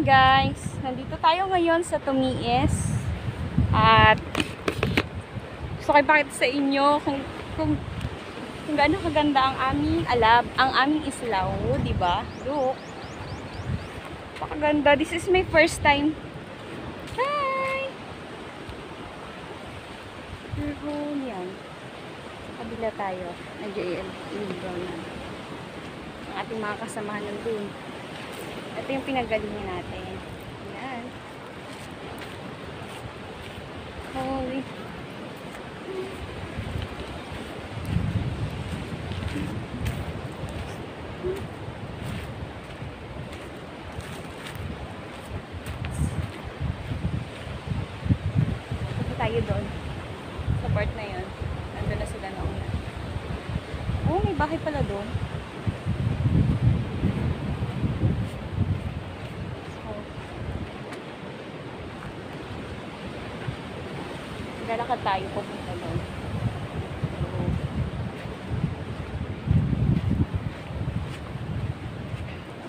Guys, nandito tayo ngayon sa Tumiis at gusto ko ipakita sa inyo kung gaano kaganda ang aming ang aming islaw, di ba? Look. Napakaganda. This is my first time. Hi. Pero yan. Sa kabila tayo. Nandiyan na. Ang ating mga kasamahan nandun. Ito yung pinagalingan natin. Ayan. Holy. Punta tayo doon. Sa part na yun. Nandun na sila na una. Oh, may bahay pala doon. Lalakad tayo pupunta doon.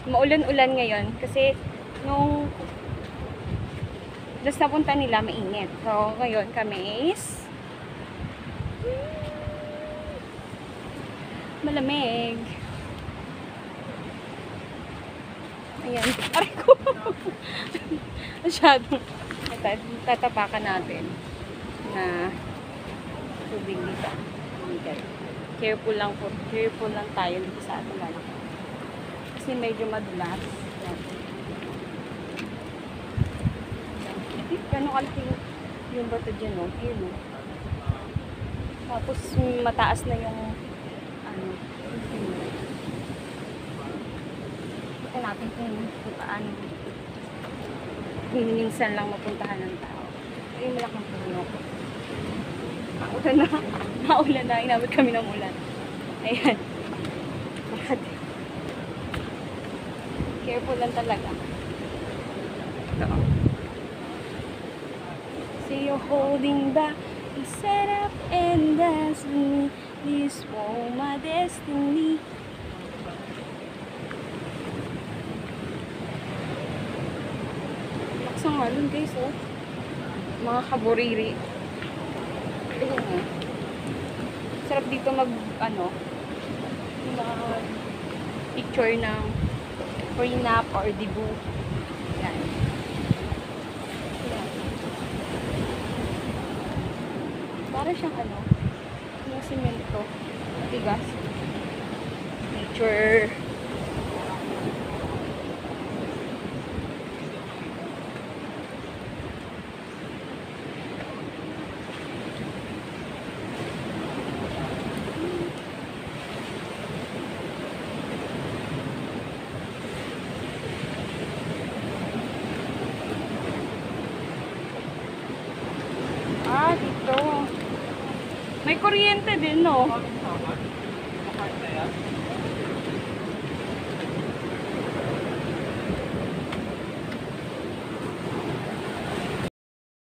Maulan-ulan ngayon kasi nung last na punta nila mainit. So ngayon kami is malamig. Ayan. Aray ko. Masyadong tatapakan natin na tubig dito. Careful lang tayo dito sa ating lalaki. Kasi medyo madulas. Gano'ng kalaki yung bato dyan, no? Yun, no? Tapos mataas na yung kita natin kung paano minsan lang mapuntahan ng tao. Ay, malaking puno. Maulan na. Inabot kami ng ulan. Ayan. Bakit? Careful lang talaga. Ito. See you holding back. You set up and dance with me. This was my destiny. Laksang halon guys, oh. Mga kaburiri. Sarap dito mag picture ng prenup or debut. Yan. Para siyang yung semento, bigas. Picture. Dito. May kuryente din, no?